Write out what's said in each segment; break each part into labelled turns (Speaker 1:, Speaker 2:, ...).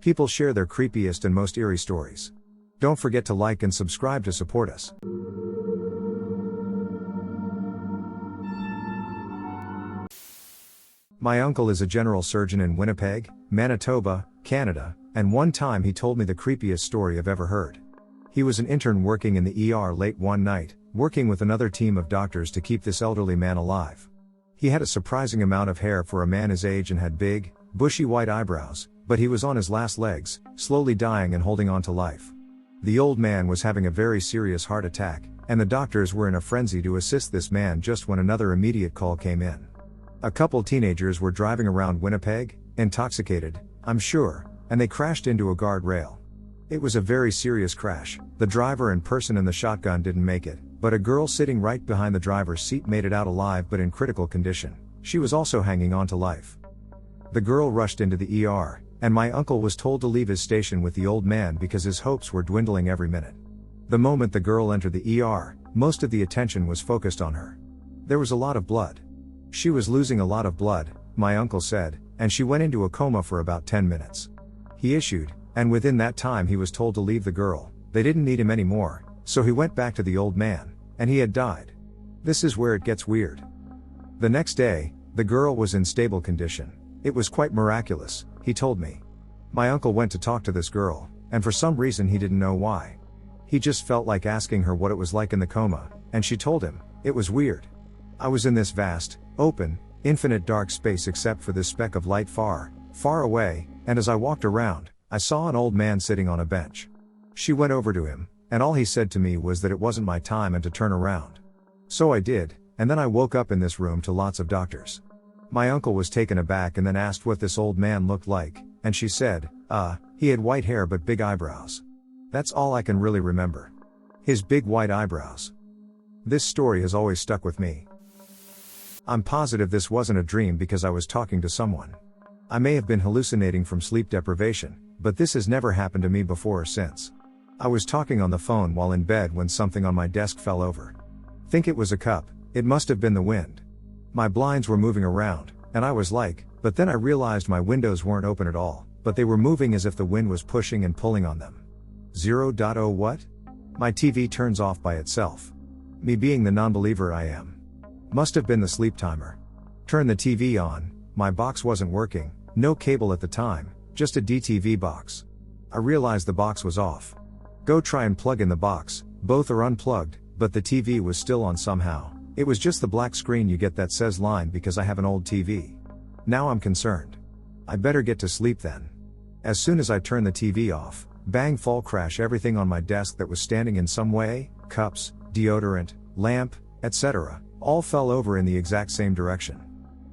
Speaker 1: People share their creepiest and most eerie stories. Don't forget to like and subscribe to support us. My uncle is a general surgeon in Winnipeg, Manitoba, Canada, and one time he told me the creepiest story I've ever heard. He was an intern working in the ER late one night, working with another team of doctors to keep this elderly man alive. He had a surprising amount of hair for a man his age and had big, bushy white eyebrows, but he was on his last legs, slowly dying and holding on to life. The old man was having a very serious heart attack, and the doctors were in a frenzy to assist this man just when another immediate call came in. A couple teenagers were driving around Winnipeg, intoxicated, I'm sure, and they crashed into a guardrail. It was a very serious crash. The driver and person in the shotgun didn't make it, but a girl sitting right behind the driver's seat made it out alive but in critical condition. She was also hanging on to life. The girl rushed into the ER, and my uncle was told to leave his station with the old man because his hopes were dwindling every minute. The moment the girl entered the ER, most of the attention was focused on her. There was a lot of blood. She was losing a lot of blood, my uncle said, and she went into a coma for about 10 minutes. He issued, and within that time he was told to leave the girl. They didn't need him anymore, so he went back to the old man, and he had died. This is where it gets weird. The next day, the girl was in stable condition. It was quite miraculous, he told me. My uncle went to talk to this girl, and for some reason he didn't know why. He just felt like asking her what it was like in the coma, and she told him, it was weird. I was in this vast, open, infinite dark space except for this speck of light far, far away, and as I walked around, I saw an old man sitting on a bench. She went over to him, and all he said to me was that it wasn't my time and to turn around. So I did, and then I woke up in this room to lots of doctors. My uncle was taken aback and then asked what this old man looked like, and she said, he had white hair but big eyebrows. That's all I can really remember. His big white eyebrows. This story has always stuck with me. I'm positive this wasn't a dream because I was talking to someone. I may have been hallucinating from sleep deprivation, but this has never happened to me before or since. I was talking on the phone while in bed when something on my desk fell over. Think it was a cup, it must have been the wind. My blinds were moving around, and I was like, but then I realized my windows weren't open at all, but they were moving as if the wind was pushing and pulling on them. 0.0 what? My TV turns off by itself. Me being the non-believer I am. Must have been the sleep timer. Turn the TV on, my box wasn't working, no cable at the time, just a DTV box. I realized the box was off. Go try and plug in the box, both are unplugged, but the TV was still on somehow. It was just the black screen you get that says line because I have an old TV. Now I'm concerned. I better get to sleep then. As soon as I turn the TV off, bang fall crash everything on my desk that was standing in some way, cups, deodorant, lamp, etc., all fell over in the exact same direction.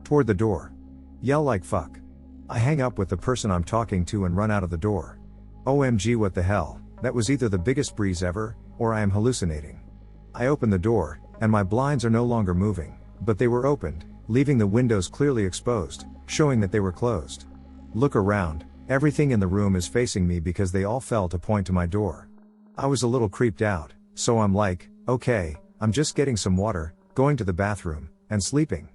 Speaker 1: Toward the door. Yell like fuck. I hang up with the person I'm talking to and run out of the door. OMG what the hell, that was either the biggest breeze ever, or I am hallucinating. I open the door, and my blinds are no longer moving, but they were opened, leaving the windows clearly exposed, showing that they were closed. Look around, everything in the room is facing me because they all fell to point to my door. I was a little creeped out, so I'm like, okay, I'm just getting some water, going to the bathroom, and sleeping.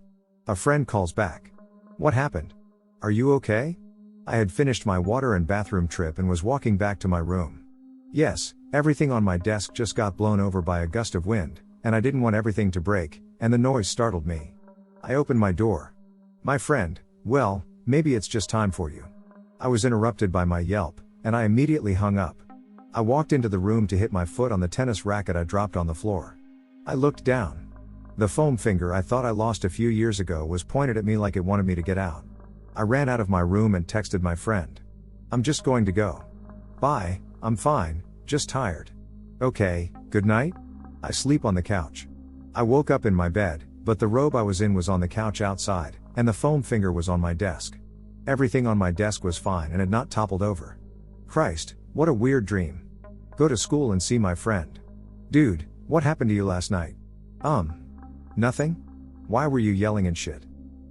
Speaker 1: A friend calls back. What happened? Are you okay? I had finished my water and bathroom trip and was walking back to my room. Yes, everything on my desk just got blown over by a gust of wind, and I didn't want everything to break, and the noise startled me. I opened my door. My friend, well, maybe it's just time for you. I was interrupted by my yelp, and I immediately hung up. I walked into the room to hit my foot on the tennis racket I dropped on the floor. I looked down. The foam finger I thought I lost a few years ago was pointed at me like it wanted me to get out. I ran out of my room and texted my friend. I'm just going to go. Bye, I'm fine, just tired. Okay, good night? I sleep on the couch. I woke up in my bed, but the robe I was in was on the couch outside, and the foam finger was on my desk. Everything on my desk was fine and had not toppled over. Christ, what a weird dream. Go to school and see my friend. Dude, what happened to you last night? Nothing? Why were you yelling and shit?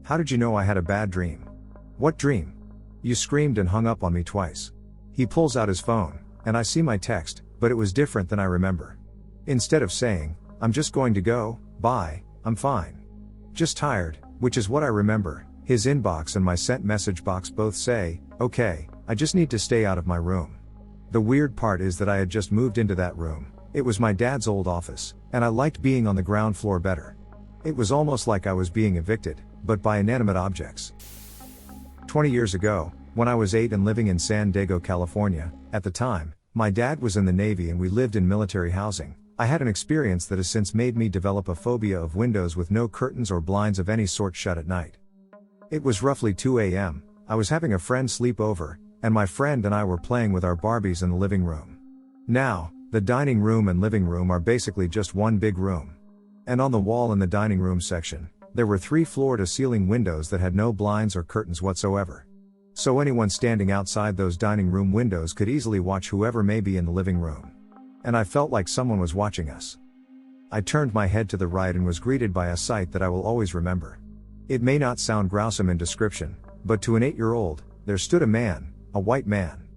Speaker 1: How did you know I had a bad dream? What dream? You screamed and hung up on me twice. He pulls out his phone, and I see my text, but it was different than I remember. Instead of saying, I'm just going to go, bye, I'm fine. Just tired, which is what I remember, his inbox and my sent message box both say, okay, I just need to stay out of my room. The weird part is that I had just moved into that room. It was my dad's old office, and I liked being on the ground floor better. It was almost like I was being evicted, but by inanimate objects. 20 years ago, when I was 8 and living in San Diego, California, at the time, my dad was in the Navy and we lived in military housing. I had an experience that has since made me develop a phobia of windows with no curtains or blinds of any sort shut at night. It was roughly 2 a.m., I was having a friend sleep over, and my friend and I were playing with our Barbies in the living room. Now, the dining room and living room are basically just one big room. And on the wall in the dining room section, there were 3 floor-to-ceiling windows that had no blinds or curtains whatsoever. So anyone standing outside those dining room windows could easily watch whoever may be in the living room. And I felt like someone was watching us. I turned my head to the right and was greeted by a sight that I will always remember. It may not sound gruesome in description, but to an 8-year-old, there stood a man, a white man.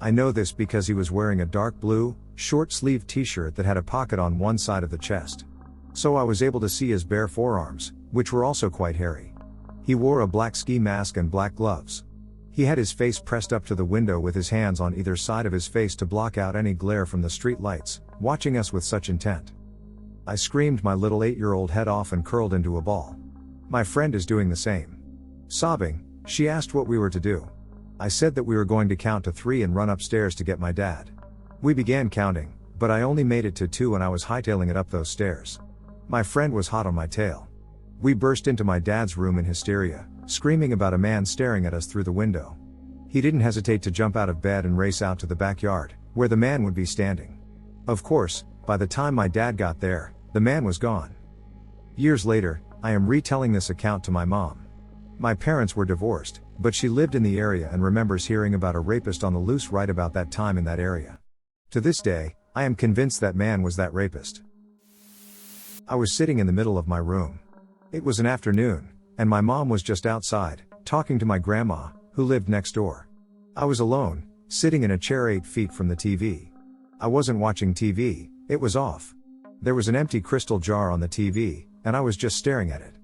Speaker 1: I know this because he was wearing a dark blue, short-sleeved t-shirt that had a pocket on one side of the chest. So I was able to see his bare forearms, which were also quite hairy. He wore a black ski mask and black gloves. He had his face pressed up to the window with his hands on either side of his face to block out any glare from the street lights, watching us with such intent. I screamed my little 8-year-old head off and curled into a ball. My friend is doing the same. Sobbing, she asked what we were to do. I said that we were going to count to 3 and run upstairs to get my dad. We began counting, but I only made it to 2 and I was hightailing it up those stairs. My friend was hot on my tail. We burst into my dad's room in hysteria, screaming about a man staring at us through the window. He didn't hesitate to jump out of bed and race out to the backyard, where the man would be standing. Of course, by the time my dad got there, the man was gone. Years later, I am retelling this account to my mom. My parents were divorced, but she lived in the area and remembers hearing about a rapist on the loose right about that time in that area. To this day, I am convinced that man was that rapist. I was sitting in the middle of my room. It was an afternoon, and my mom was just outside, talking to my grandma, who lived next door. I was alone, sitting in a chair 8 feet from the TV. I wasn't watching TV, it was off. There was an empty crystal jar on the TV, and I was just staring at it.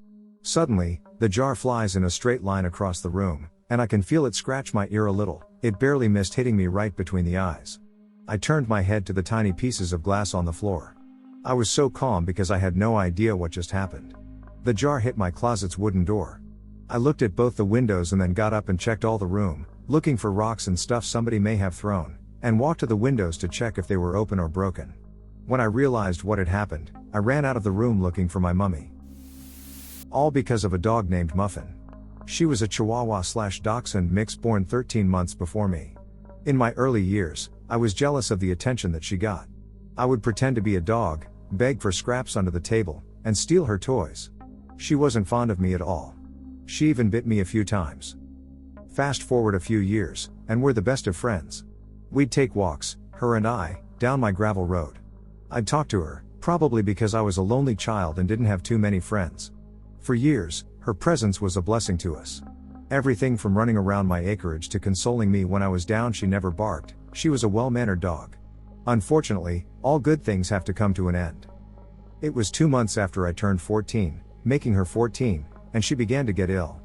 Speaker 1: Suddenly, the jar flies in a straight line across the room, and I can feel it scratch my ear a little. It barely missed hitting me right between the eyes. I turned my head to the tiny pieces of glass on the floor. I was so calm because I had no idea what just happened. The jar hit my closet's wooden door. I looked at both the windows and then got up and checked all the room, looking for rocks and stuff somebody may have thrown, and walked to the windows to check if they were open or broken. When I realized what had happened, I ran out of the room looking for my mummy. All because of a dog named Muffin. She was a Chihuahua/Dachshund mix born 13 months before me. In my early years, I was jealous of the attention that she got. I would pretend to be a dog, beg for scraps under the table, and steal her toys. She wasn't fond of me at all. She even bit me a few times. Fast forward a few years, and we're the best of friends. We'd take walks, her and I, down my gravel road. I'd talk to her, probably because I was a lonely child and didn't have too many friends. For years, her presence was a blessing to us. Everything from running around my acreage to consoling me when I was down. She never barked. She was a well-mannered dog. Unfortunately, all good things have to come to an end. It was 2 months after I turned 14, making her 14, and she began to get ill.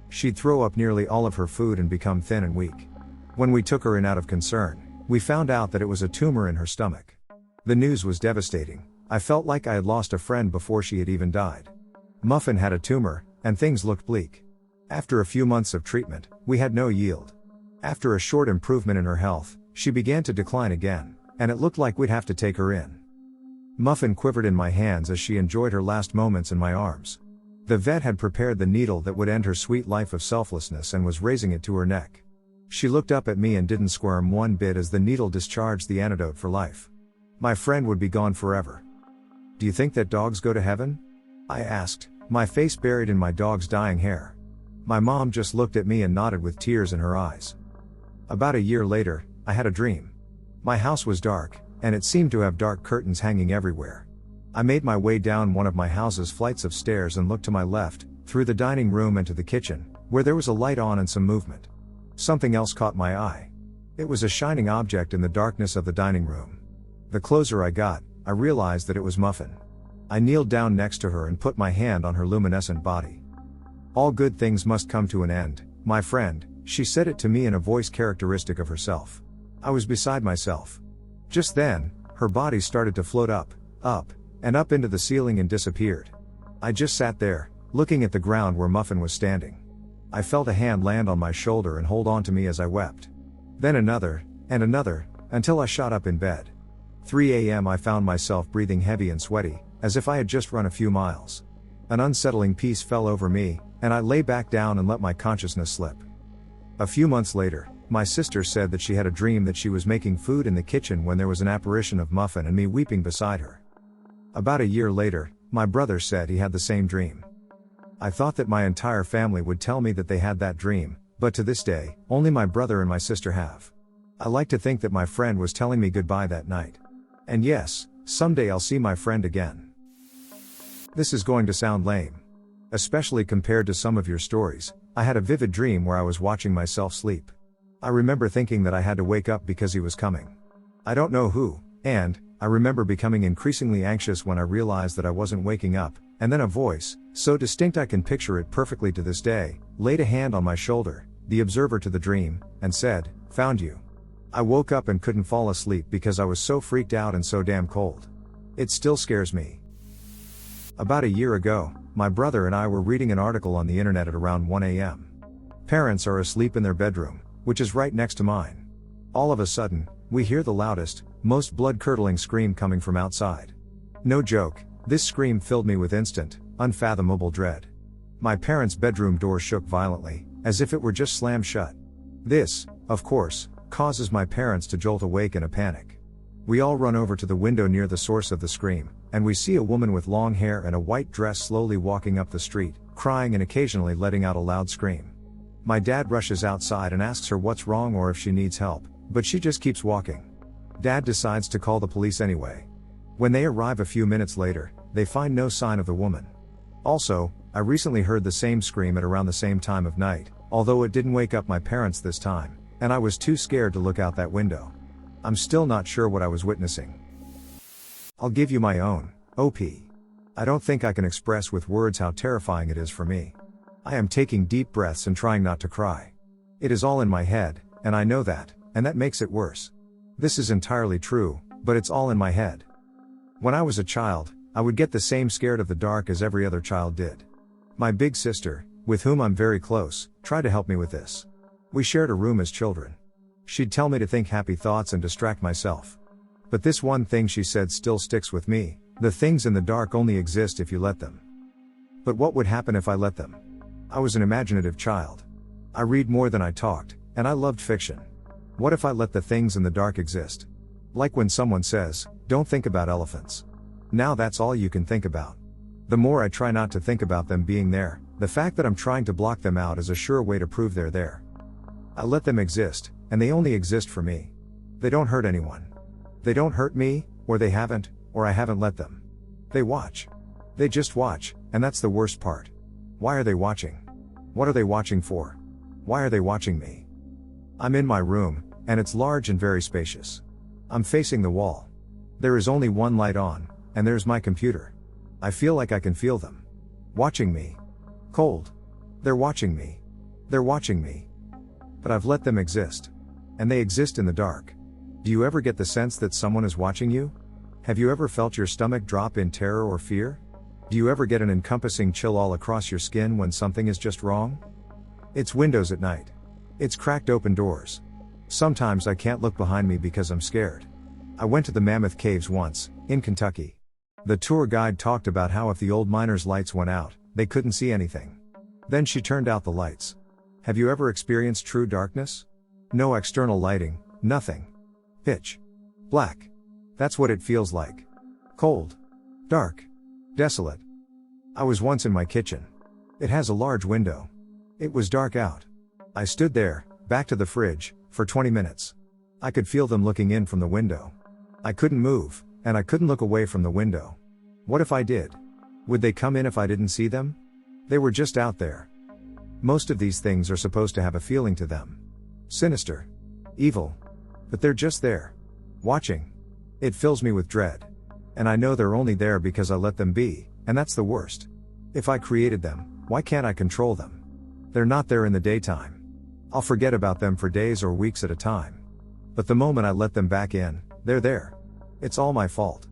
Speaker 1: She'd throw up nearly all of her food and become thin and weak. When we took her in out of concern, we found out that it was a tumor in her stomach. The news was devastating. I felt like I had lost a friend before she had even died. Muffin had a tumor, and things looked bleak. After a few months of treatment, we had no yield. After a short improvement in her health, she began to decline again, and it looked like we'd have to take her in. Muffin quivered in my hands as she enjoyed her last moments in my arms. The vet had prepared the needle that would end her sweet life of selflessness and was raising it to her neck. She looked up at me and didn't squirm one bit as the needle discharged the antidote for life. My friend would be gone forever. "Do you think that dogs go to heaven?" I asked, my face buried in my dog's dying hair. My mom just looked at me and nodded with tears in her eyes. About a year later, I had a dream. My house was dark, and it seemed to have dark curtains hanging everywhere. I made my way down one of my house's flights of stairs and looked to my left, through the dining room and to the kitchen, where there was a light on and some movement. Something else caught my eye. It was a shining object in the darkness of the dining room. The closer I got, I realized that it was Muffin. I kneeled down next to her and put my hand on her luminescent body. "All good things must come to an end, my friend," She said it to me in a voice characteristic of herself. I was beside myself. Just then, her body started to float up, and up into the ceiling and disappeared. I just sat there, looking at the ground where Muffin was standing. I felt a hand land on my shoulder and hold on to me as I wept. Then another, and another, until I shot up in bed. 3 a.m. I found myself breathing heavy and sweaty, as if I had just run a few miles. An unsettling peace fell over me, and I lay back down and let my consciousness slip. A few months later, my sister said that she had a dream that she was making food in the kitchen when there was an apparition of Muffin and me weeping beside her. About a year later, my brother said he had the same dream. I thought that my entire family would tell me that they had that dream, but to this day, only my brother and my sister have. I like to think that my friend was telling me goodbye that night. And yes, someday I'll see my friend again. This is going to sound lame. Especially compared to some of your stories, I had a vivid dream where I was watching myself sleep. I remember thinking that I had to wake up because he was coming. I don't know who, and I remember becoming increasingly anxious when I realized that I wasn't waking up, and then a voice, so distinct I can picture it perfectly to this day, laid a hand on my shoulder, the observer to the dream, and said, "Found you." I woke up and couldn't fall asleep because I was so freaked out and so damn cold. It still scares me. About a year ago, my brother and I were reading an article on the internet at around 1 a.m. Parents are asleep in their bedroom, which is right next to mine. All of a sudden, we hear the loudest, most blood-curdling scream coming from outside. No joke, this scream filled me with instant, unfathomable dread. My parents' bedroom door shook violently, as if it were just slammed shut. This, of course, causes my parents to jolt awake in a panic. We all run over to the window near the source of the scream, and we see a woman with long hair and a white dress slowly walking up the street, crying and occasionally letting out a loud scream. My dad rushes outside and asks her what's wrong or if she needs help, but she just keeps walking. Dad decides to call the police anyway. When they arrive a few minutes later, they find no sign of the woman. Also, I recently heard the same scream at around the same time of night, although it didn't wake up my parents this time, and I was too scared to look out that window. I'm still not sure what I was witnessing. I'll give you my own OP. I don't think I can express with words how terrifying it is for me. I am taking deep breaths and trying not to cry. It is all in my head, and I know that, and that makes it worse. This is entirely true, but it's all in my head. When I was a child, I would get the same scared of the dark as every other child did. My big sister, with whom I'm very close, tried to help me with this. We shared a room as children. She'd tell me to think happy thoughts and distract myself. But this one thing she said still sticks with me: the things in the dark only exist if you let them. But what would happen if I let them? I was an imaginative child. I read more than I talked, and I loved fiction. What if I let the things in the dark exist? Like when someone says, "Don't think about elephants." Now that's all you can think about. The more I try not to think about them being there, the fact that I'm trying to block them out is a sure way to prove they're there. I let them exist, and they only exist for me. They don't hurt anyone. They don't hurt me, or they haven't, or I haven't let them. They watch. They just watch, and that's the worst part. Why are they watching? What are they watching for? Why are they watching me? I'm in my room, and it's large and very spacious. I'm facing the wall. There is only one light on, and there's my computer. I feel like I can feel them. Watching me. Cold. They're watching me. They're watching me. But I've let them exist. And they exist in the dark. Do you ever get the sense that someone is watching you? Have you ever felt your stomach drop in terror or fear? Do you ever get an encompassing chill all across your skin when something is just wrong? It's windows at night. It's cracked open doors. Sometimes I can't look behind me because I'm scared. I went to the Mammoth Caves once, in Kentucky. The tour guide talked about how if the old miners' lights went out, they couldn't see anything. Then she turned out the lights. Have you ever experienced true darkness? No external lighting, nothing. Pitch black. That's what it feels like. Cold. Dark. Desolate. I was once in my kitchen. It has a large window. It was dark out. I stood there, back to the fridge, for 20 minutes. I could feel them looking in from the window. I couldn't move, and I couldn't look away from the window. What if I did? Would they come in if I didn't see them? They were just out there. Most of these things are supposed to have a feeling to them. Sinister. Evil. But they're just there. Watching. It fills me with dread. And I know they're only there because I let them be, and that's the worst. If I created them, why can't I control them? They're not there in the daytime. I'll forget about them for days or weeks at a time. But the moment I let them back in, they're there. It's all my fault.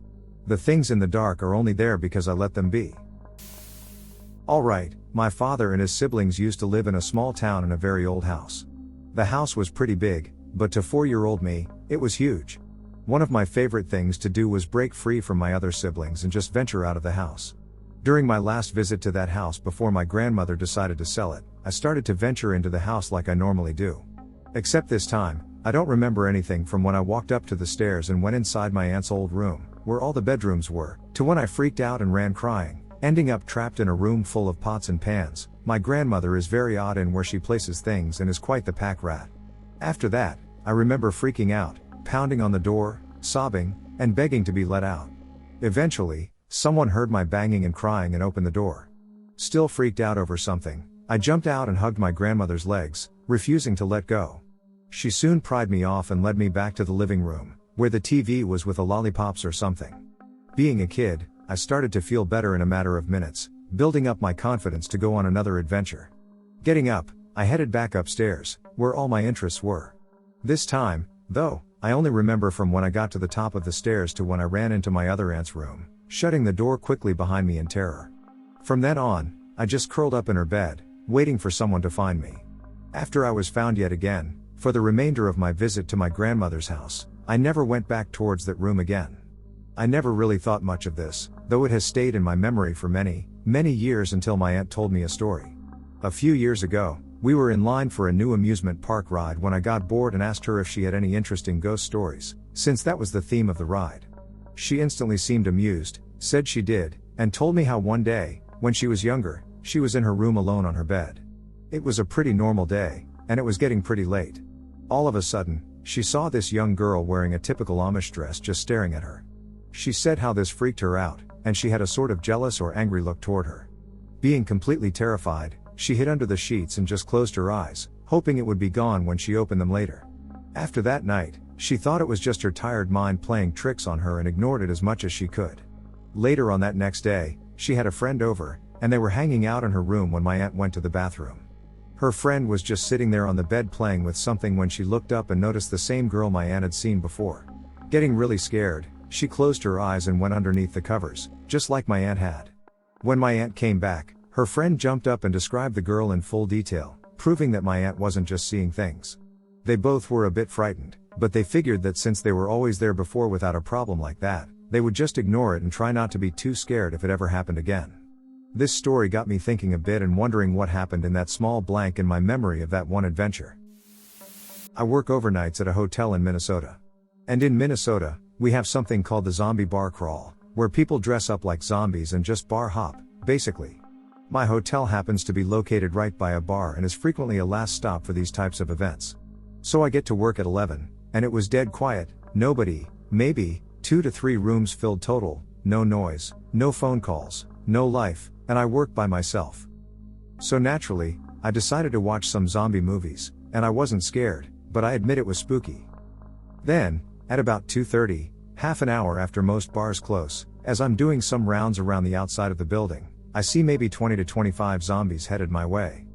Speaker 1: The things in the dark are only there because I let them be. Alright, my father and his siblings used to live in a small town in a very old house. The house was pretty big, but to 4-year-old me, it was huge. One of my favorite things to do was break free from my other siblings and just venture out of the house. During my last visit to that house before my grandmother decided to sell it, I started to venture into the house like I normally do. Except this time, I don't remember anything from when I walked up to the stairs and went inside my aunt's old room, where all the bedrooms were, to when I freaked out and ran crying, ending up trapped in a room full of pots and pans. My grandmother is very odd in where she places things and is quite the pack rat. After that, I remember freaking out, pounding on the door, sobbing, and begging to be let out. Eventually, someone heard my banging and crying and opened the door. Still freaked out over something, I jumped out and hugged my grandmother's legs, refusing to let go. She soon pried me off and led me back to the living room, where the TV was with the lollipops or something. Being a kid, I started to feel better in a matter of minutes, building up my confidence to go on another adventure. Getting up, I headed back upstairs, where all my interests were. This time, though, I only remember from when I got to the top of the stairs to when I ran into my other aunt's room, shutting the door quickly behind me in terror. From then on, I just curled up in her bed, waiting for someone to find me. After I was found yet again, for the remainder of my visit to my grandmother's house, I never went back towards that room again. I never really thought much of this, though it has stayed in my memory for many, many years until my aunt told me a story. A few years ago, we were in line for a new amusement park ride when I got bored and asked her if she had any interesting ghost stories, since that was the theme of the ride. She instantly seemed amused, said she did, and told me how one day, when she was younger, she was in her room alone on her bed. It was a pretty normal day, and it was getting pretty late. All of a sudden, she saw this young girl wearing a typical Amish dress just staring at her. She said how this freaked her out, and she had a sort of jealous or angry look toward her. Being completely terrified, she hid under the sheets and just closed her eyes, hoping it would be gone when she opened them later. After that night, she thought it was just her tired mind playing tricks on her and ignored it as much as she could. Later on that next day, she had a friend over, and they were hanging out in her room when my aunt went to the bathroom. Her friend was just sitting there on the bed playing with something when she looked up and noticed the same girl my aunt had seen before. Getting really scared, she closed her eyes and went underneath the covers, just like my aunt had. When my aunt came back, her friend jumped up and described the girl in full detail, proving that my aunt wasn't just seeing things. They both were a bit frightened, but they figured that since they were always there before without a problem like that, they would just ignore it and try not to be too scared if it ever happened again. This story got me thinking a bit and wondering what happened in that small blank in my memory of that one adventure. I work overnights at a hotel in Minnesota. And in Minnesota, we have something called the zombie bar crawl, where people dress up like zombies and just bar hop, basically. My hotel happens to be located right by a bar and is frequently a last stop for these types of events. So I get to work at 11, and it was dead quiet, nobody, maybe 2 to 3 rooms filled total, no noise, no phone calls, no life, and I work by myself. So naturally, I decided to watch some zombie movies, and I wasn't scared, but I admit it was spooky. Then, at about 2:30, half an hour after most bars close, as I'm doing some rounds around the outside of the building, I see maybe 20 to 25 zombies headed my way.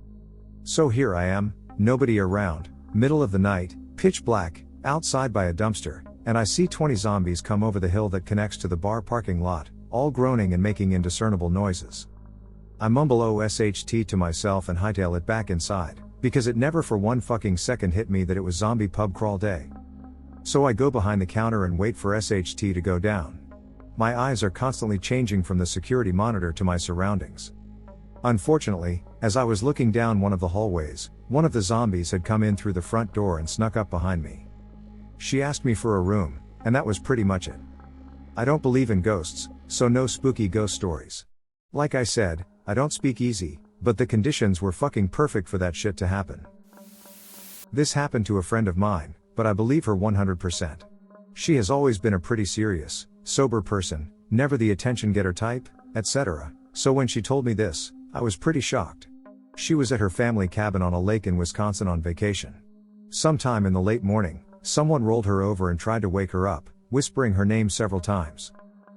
Speaker 1: So here I am, nobody around, middle of the night, pitch black, outside by a dumpster, and I see 20 zombies come over the hill that connects to the bar parking lot, all groaning and making indiscernible noises. I mumble OSHT to myself and hightail it back inside, because it never for one fucking second hit me that it was zombie pub crawl day. So I go behind the counter and wait for SHT to go down. My eyes are constantly changing from the security monitor to my surroundings. Unfortunately, as I was looking down one of the hallways, one of the zombies had come in through the front door and snuck up behind me. She asked me for a room, and that was pretty much it. I don't believe in ghosts, so no spooky ghost stories. Like I said, I don't speak easy, but the conditions were fucking perfect for that shit to happen. This happened to a friend of mine, but I believe her 100%. She has always been a pretty serious, sober person, never the attention-getter type, etc., so when she told me this, I was pretty shocked. She was at her family cabin on a lake in Wisconsin on vacation. Sometime in the late morning, someone rolled her over and tried to wake her up, whispering her name several times.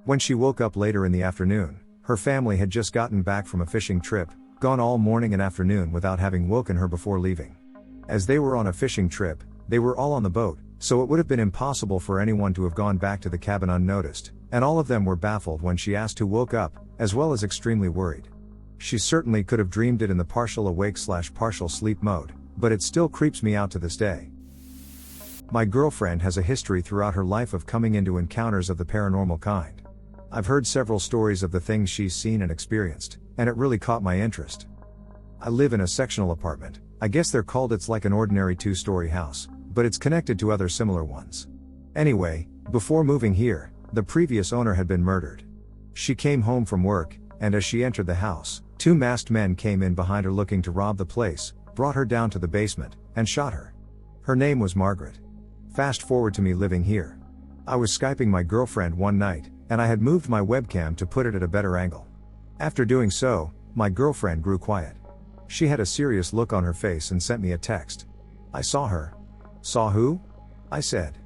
Speaker 1: When she woke up later in the afternoon, her family had just gotten back from a fishing trip, gone all morning and afternoon without having woken her before leaving. As they were on a fishing trip, they were all on the boat, so it would have been impossible for anyone to have gone back to the cabin unnoticed, and all of them were baffled when she asked who woke up, as well as extremely worried. She certainly could have dreamed it in the partial awake/partial sleep mode, but it still creeps me out to this day. My girlfriend has a history throughout her life of coming into encounters of the paranormal kind. I've heard several stories of the things she's seen and experienced, and it really caught my interest. I live in a sectional apartment. I guess they're called. It's like an ordinary 2-story house, but it's connected to other similar ones. Anyway, before moving here, the previous owner had been murdered. She came home from work, and as she entered the house, 2 masked men came in behind her looking to rob the place, brought her down to the basement, and shot her. Her name was Margaret. Fast forward to me living here. I was Skyping my girlfriend one night, and I had moved my webcam to put it at a better angle. After doing so, my girlfriend grew quiet. She had a serious look on her face and sent me a text. I saw her. Saw who? I said.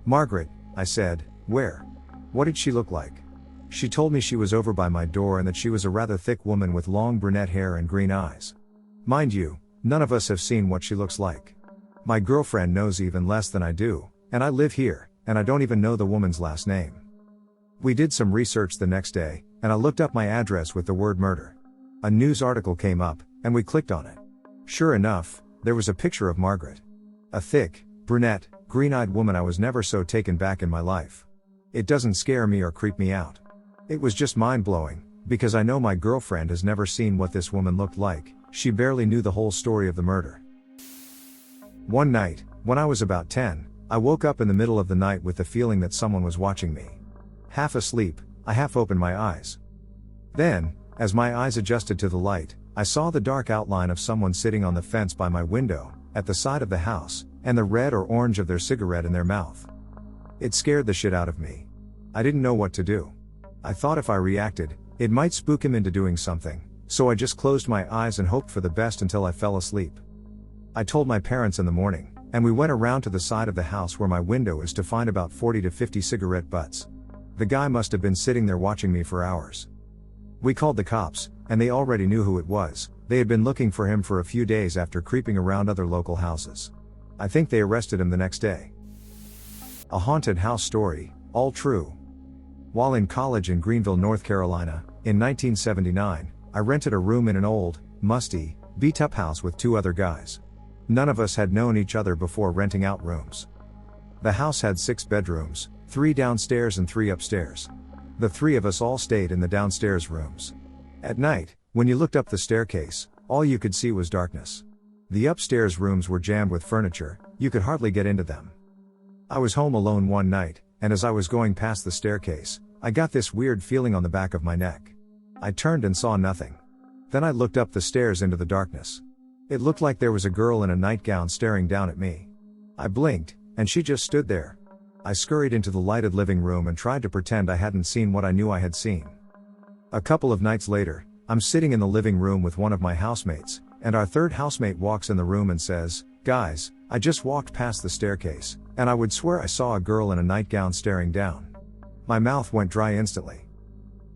Speaker 1: Margaret, I said. Where? What did she look like? She told me she was over by my door and that she was a rather thick woman with long brunette hair and green eyes. Mind you, none of us have seen what she looks like. My girlfriend knows even less than I do, and I live here, and I don't even know the woman's last name. We did some research the next day, and I looked up my address with the word murder. A news article came up, and we clicked on it. Sure enough, there was a picture of Margaret. A thick, brunette, green-eyed woman. I was never so taken back in my life. It doesn't scare me or creep me out. It was just mind-blowing, because I know my girlfriend has never seen what this woman looked like. She barely knew the whole story of the murder. One night, when I was about 10, I woke up in the middle of the night with the feeling that someone was watching me. Half asleep, I half opened my eyes. Then, as my eyes adjusted to the light, I saw the dark outline of someone sitting on the fence by my window, at the side of the house, and the red or orange of their cigarette in their mouth. It scared the shit out of me. I didn't know what to do. I thought if I reacted, it might spook him into doing something, so I just closed my eyes and hoped for the best until I fell asleep. I told my parents in the morning, and we went around to the side of the house where my window is to find about 40 to 50 cigarette butts. The guy must have been sitting there watching me for hours. We called the cops, and they already knew who it was. They had been looking for him for a few days after creeping around other local houses. I think they arrested him the next day. A haunted house story, all true. While in college in Greenville, North Carolina, in 1979, I rented a room in an old, musty, beat-up house with 2 other guys. None of us had known each other before renting out rooms. The house had 6 bedrooms, 3 downstairs and 3 upstairs. The 3 of us all stayed in the downstairs rooms. At night, when you looked up the staircase, all you could see was darkness. The upstairs rooms were jammed with furniture, you could hardly get into them. I was home alone one night, and as I was going past the staircase, I got this weird feeling on the back of my neck. I turned and saw nothing. Then I looked up the stairs into the darkness. It looked like there was a girl in a nightgown staring down at me. I blinked, and she just stood there. I scurried into the lighted living room and tried to pretend I hadn't seen what I knew I had seen. A couple of nights later, I'm sitting in the living room with one of my housemates, and our third housemate walks in the room and says, "Guys, I just walked past the staircase, and I would swear I saw a girl in a nightgown staring down." My mouth went dry instantly.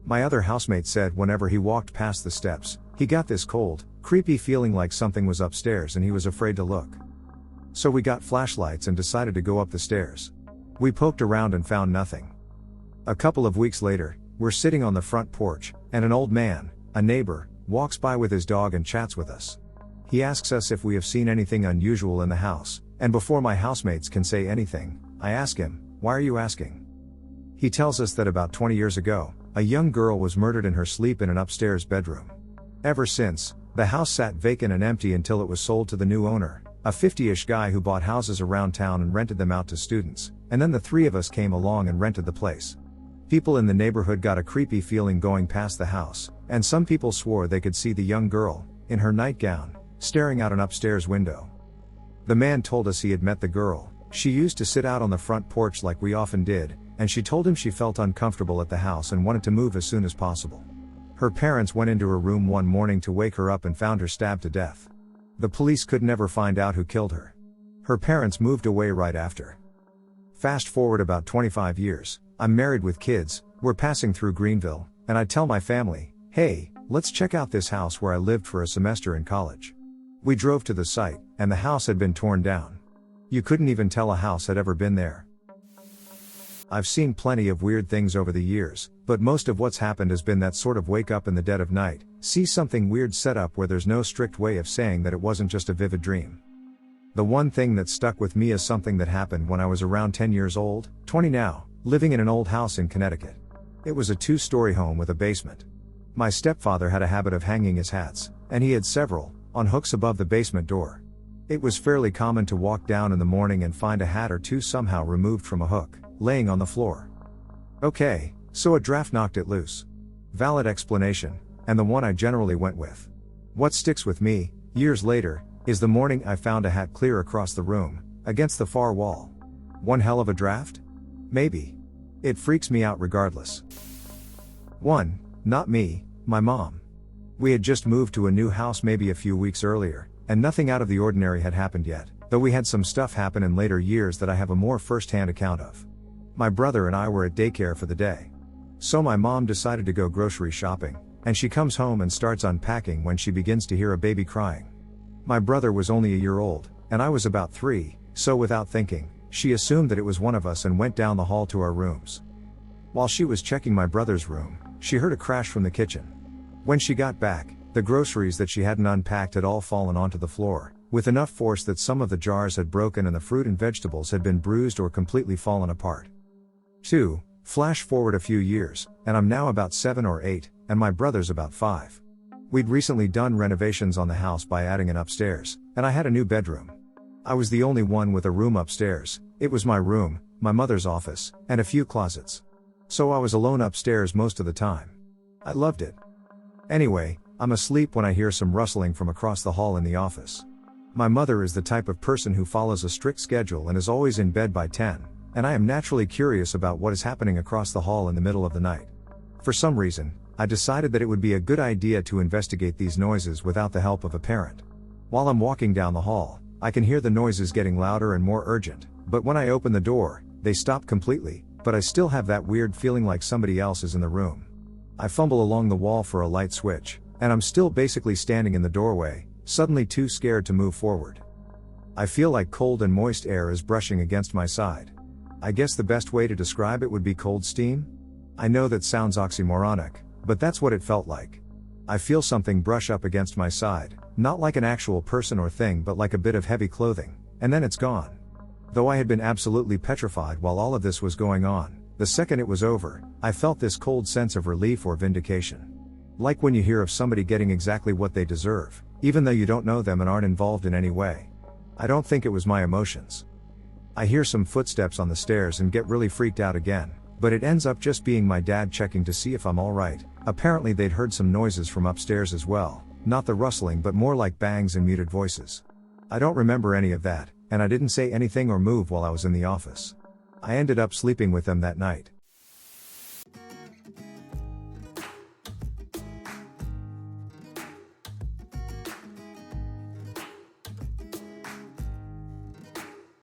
Speaker 1: My other housemate said whenever he walked past the steps, he got this cold, creepy feeling like something was upstairs and he was afraid to look. So we got flashlights and decided to go up the stairs. We poked around and found nothing. A couple of weeks later, we're sitting on the front porch, and an old man, a neighbor, walks by with his dog and chats with us. He asks us if we have seen anything unusual in the house, and before my housemates can say anything, I ask him, "Why are you asking?" He tells us that about 20 years ago, a young girl was murdered in her sleep in an upstairs bedroom. Ever since, the house sat vacant and empty until it was sold to the new owner, a 50-ish guy who bought houses around town and rented them out to students, and then the 3 of us came along and rented the place. People in the neighborhood got a creepy feeling going past the house, and some people swore they could see the young girl, in her nightgown, staring out an upstairs window. The man told us he had met the girl. She used to sit out on the front porch like we often did, and she told him she felt uncomfortable at the house and wanted to move as soon as possible. Her parents went into her room one morning to wake her up and found her stabbed to death. The police could never find out who killed her. Her parents moved away right after. Fast forward about 25 years, I'm married with kids, we're passing through Greenville, and I tell my family, "Hey, let's check out this house where I lived for a semester in college." We drove to the site, and the house had been torn down. You couldn't even tell a house had ever been there. I've seen plenty of weird things over the years, but most of what's happened has been that sort of wake up in the dead of night, see something weird set up where there's no strict way of saying that it wasn't just a vivid dream. The one thing that stuck with me is something that happened when I was around 10 years old, 20 now, living in an old house in Connecticut. It was a 2-story home with a basement. My stepfather had a habit of hanging his hats, and he had several, on hooks above the basement door. It was fairly common to walk down in the morning and find a hat or two somehow removed from a hook, laying on the floor. Okay, so a draft knocked it loose. Valid explanation, and the one I generally went with. What sticks with me, years later, is the morning I found a hat clear across the room, against the far wall. One hell of a draft? Maybe. It freaks me out regardless. 1. Not me, my mom. We had just moved to a new house maybe a few weeks earlier, and nothing out of the ordinary had happened yet, though we had some stuff happen in later years that I have a more first-hand account of. My brother and I were at daycare for the day. So my mom decided to go grocery shopping, and she comes home and starts unpacking when she begins to hear a baby crying. My brother was only a year old, and I was about 3, so without thinking, she assumed that it was one of us and went down the hall to our rooms. While she was checking my brother's room, she heard a crash from the kitchen. When she got back, the groceries that she hadn't unpacked had all fallen onto the floor, with enough force that some of the jars had broken and the fruit and vegetables had been bruised or completely fallen apart. 2. Flash forward a few years, and I'm now about 7 or 8, and my brother's about 5. We'd recently done renovations on the house by adding an upstairs, and I had a new bedroom. I was the only one with a room upstairs. It was my room, my mother's office, and a few closets. So I was alone upstairs most of the time. I loved it. Anyway, I'm asleep when I hear some rustling from across the hall in the office. My mother is the type of person who follows a strict schedule and is always in bed by 10, and I am naturally curious about what is happening across the hall in the middle of the night. For some reason, I decided that it would be a good idea to investigate these noises without the help of a parent. While I'm walking down the hall, I can hear the noises getting louder and more urgent, but when I open the door, they stop completely, but I still have that weird feeling like somebody else is in the room. I fumble along the wall for a light switch, and I'm still basically standing in the doorway, suddenly too scared to move forward. I feel like cold and moist air is brushing against my side. I guess the best way to describe it would be cold steam? I know that sounds oxymoronic, but that's what it felt like. I feel something brush up against my side, not like an actual person or thing but like a bit of heavy clothing, and then it's gone. Though I had been absolutely petrified while all of this was going on, the second it was over, I felt this cold sense of relief or vindication. Like when you hear of somebody getting exactly what they deserve, even though you don't know them and aren't involved in any way. I don't think it was my emotions. I hear some footsteps on the stairs and get really freaked out again, but it ends up just being my dad checking to see if I'm alright. Apparently they'd heard some noises from upstairs as well, not the rustling but more like bangs and muted voices. I don't remember any of that, and I didn't say anything or move while I was in the office. I ended up sleeping with them that night.